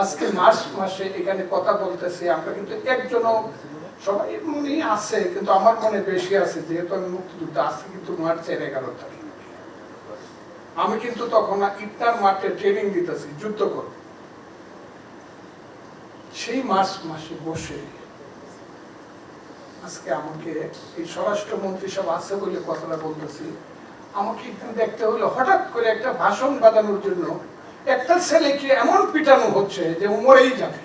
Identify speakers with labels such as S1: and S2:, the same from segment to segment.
S1: আজকে মার্চ মাসে এখানে কথা বলতেছি, আমরা কিন্তু একজনও সবাই মনে আছে, কিন্তু আমার মনে বেশি আছে, যেহেতু আমি মুক্তিযুদ্ধ আসছি কিন্তু মার্চের 11 তারিখ। আমি কিন্তু তখন ইফতার মাঠে ট্রেনিং দিতেছি যুদ্ধ করব। সেই মার্চ মাসে বসে আজকে আমাকে এই স্বরাষ্ট্রমন্ত্রী সব আছে বলে কথাটা বলতেছি, আমাকে একটু দেখতে হলো হঠাৎ করে একটা ভাষণ বাঁধানোর জন্য একটা ছেলেকে এমন পিটানো হচ্ছে যে মরেই যাবে।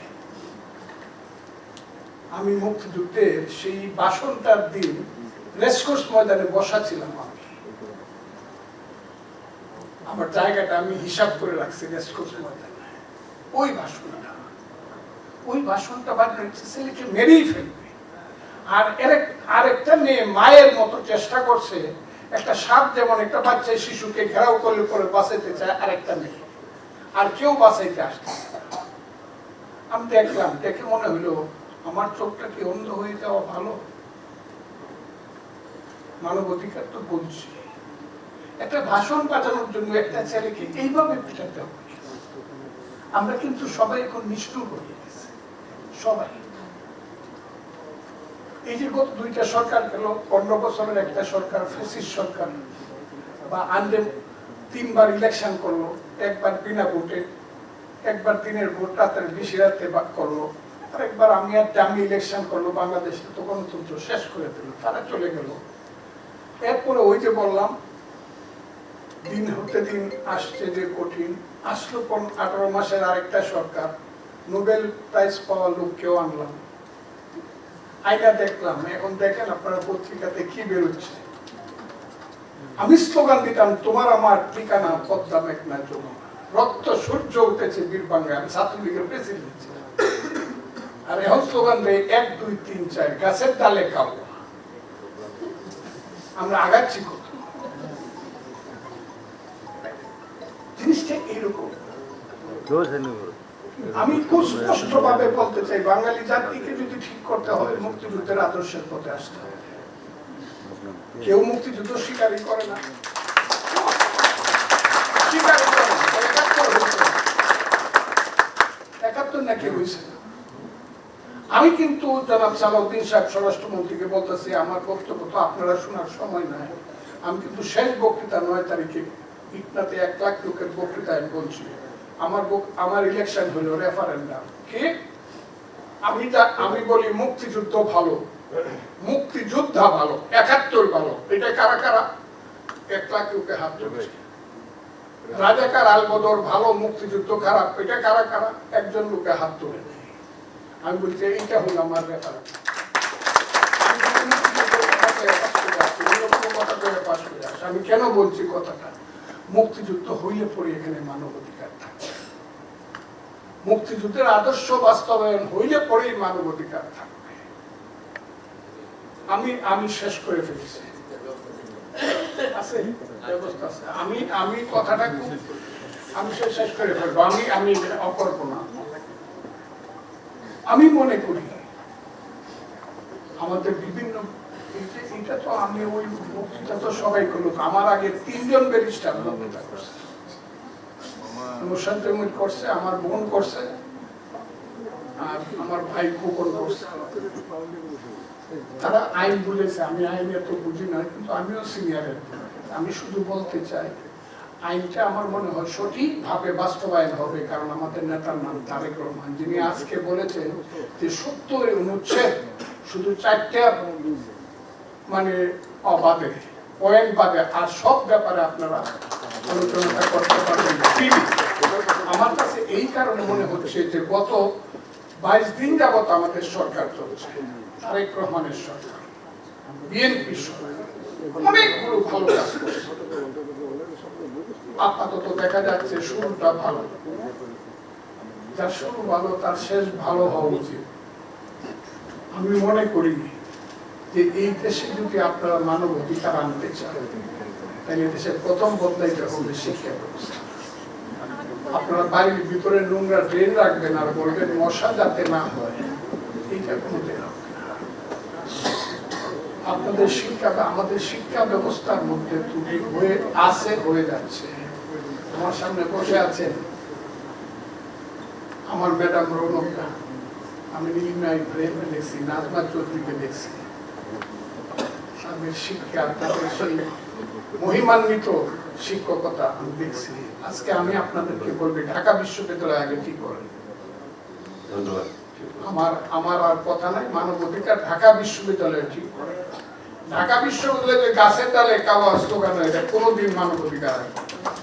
S1: আমি মুক্তিযুদ্ধের সেই ভাষণটার দিন রেসকোর্স ময়দানে বসা ছিলাম। আমার জায়গাটা আমি হিসাব করে রাখছি রেসকোর্স ময়দানে। ওই ভাষণটা বানানোর ছেলেকে মেরেই ফেলবে। আর আরেকটা মেয়ে মায়ের মতো চেষ্টা করছে, একটা সাপ যেমন একটা বাচ্চা শিশুকে ঘেরাও করলে পরে বাঁচাইতে চায়, আরেকটা মেয়ে, আর কেউ বাঁচাইতে আসতেছে না। আমি দেখলাম, দেখে মনে হলো আমার চোখটা কি অন্ধ হয়ে যাওয়া ভালো? মানবাধিকার তো বলছি, একটা ভাষণ পাঠানোর জন্য একটা ছেলেকে এইভাবে পিটাতে হবে? আমরা কিন্তু সবাই এখন নিষ্ঠুর হয়ে গেছে, সবাই। এই যে গত 2টা সরকার গেল, 15 বছরের একটা সরকার, ফ্যাসিস্ট সরকার, বা আন্ডে 3বার ইলেকশন করলো, একবার বিনা ভোটে, একবার দিনের ভোট রাতের বেশি রাতে করলো, আর একবার আমি আর ডামি ইলেকশন করলো। বাংলাদেশে তো গণতন্ত্র শেষ করে দিল, তারা চলে গেল। এরপরে ওই যে বললাম, দিন হতে দিন আসছে যে কঠিন, আসলো 18 মাসের আরেকটা সরকার, নোবেল প্রাইজ পাওয়া লোককেও আনলাম। আইনা দেখলাম, এখন দেখেন আপনারা পত্রিকাতে কি বেরোচ্ছে। আমি স্লোগান দিতাম, তোমার আমার ঠিকানা পদ্মা মেঘনা যমুনা, রক্ত সূর্য উঠেছে বীরবাঙ্গায়। আমি ছাত্রলীগের প্রেসিডেন্ট ছিলাম। আর এখন স্লোগান দেয় 1 2 3 4 গাছের ডালে খাবো। আমরা আগাচ্ছি কত? জিনিসটা এইরকম। আমি খুব স্পষ্ট ভাবে বলতে চাই, বাঙালি জাতিকে যদি ঠিক করতে হয়, মুক্তিযুদ্ধের আদর্শের পথে আসতে হবে। কেউ মুক্তিযুদ্ধ স্বীকারই করে না, স্বীকারই করে না। 71 নাকি হয়েছে। আমি কিন্তু জনাব সালাউদ্দিন সাহেব স্বরাষ্ট্রমন্ত্রীকে বলতেছি, আমার বক্তব্য তো আপনারা শোনার সময় নাই। আমি কিন্তু শেষ বক্তৃতা 9 তারিখে ইটনাতে 1 লাখ লোকের বক্তৃতায় আমি বলছি, আমার ইলেকশন হলো রেফারেন্ডাম। কি আমি বলি মুক্তিযুদ্ধ ভালো, মুক্তিযোদ্ধা ভালো, 71 ভালো। এটা কারা কারা? 1 লাখ লোকে হাত তুলেছে। রাজাকার আলবদর ভালো, মুক্তিযুদ্ধ খারাপ, এটা কারা কারা? একজন লোকে হাত তুলে নেই। আমি বলছি এইটা হলো আমার রেফারেন্ডাম। আমি কেন বলছি কথাটা? মুক্তিযুদ্ধ হইলে পরে এখানে মানবাধিকার থাকবে, মুক্তিযুদ্ধের আদর্শ বাস্তবায়ন হইলে পরেই মানবাধিকার থাকবে। আমি শেষ করে ফেলেছি, আছে ব্যবস্থা আছে। আমি কথাটা আমি শেষ করে ফেলবো। আমি অকল্প না। আমি মনে করি আমাদের বিভিন্ন, এটা তো আমি ওই বক্তৃতা তো সবাই করলো, আমার আগে 3 জন ব্যারিস্টার বক্তৃতা করছে, মোশাররফ জমির করছে, আমার বোন করছে, আর আমার ভাই খোকন করছে। তারা আইন বুঝেছে, আমি আইন এত বুঝি না, কিন্তু আমিও সিনিয়রের। আমি শুধু বলতে চাই, আইনটা আমার মনে হয় সঠিকভাবে বাস্তবায়ন হবে, কারণ আমাদের নেতার নাম তারেক রহমান, যিনি আজকে বলেছেন যে 70 অনুচ্ছেদ শুধু 4টা মানে অবাধে, পয়েন্ট বাদে, আর সব ব্যাপারে আপনারা আলোচনা করতে পারবেন। আমার কাছে এই কারণে মনে হচ্ছে যে গত 22 দিন যাবত আমাদের সরকার চলছে, তারেক রহমানের সরকার, বিএনপি সরকার, অনেকগুলো ভালো কাজ করছে। আপাতত দেখা যাচ্ছে শুরুটা ভালো, যার শুরু ভালো তার শেষ ভালো হওয়া উচিত। আমি মনে করি যে এই দেশে যদি আপনারা মানব অধিকার আনতে চান, তাহলে দেশের প্রথম বদলাইতে হবে শিক্ষা ব্যবস্থা। আপনারা বাড়ির ভিতরে নোংরা ড্রেন রাখবেন আর বলবেন মশা যাতে না হয়, এইটা কোনোদিন হবে না। আপনাদের শিক্ষা বা আমাদের শিক্ষা ব্যবস্থার মধ্যে ত্রুটি হয়ে যাচ্ছে। আমার সামনে বসে আছেন আমার ম্যাডাম রৌনকা, আমি নীলিমা ইব্রাহিমকে দেখছি, নাজমা চৌধুরীকে দেখছি, তাদের শিক্ষা, তাদের সেই মহিমান্বিত শিক্ষকতা আমি দেখছি। আজকে আমি আপনাদেরকে বলবি ঢাকা বিশ্ববিদ্যালয় আগে ঠিক করেন।
S2: ধন্যবাদ।
S1: আমার আর কথা নাই, মানবাধিকার ঢাকা বিশ্ববিদ্যালয় ঠিক করে। ঢাকা বিশ্ববিদ্যালয়ে গাছের ডালে কাওয়া স্লোগান, এটা কোনোদিন মানবাধিকার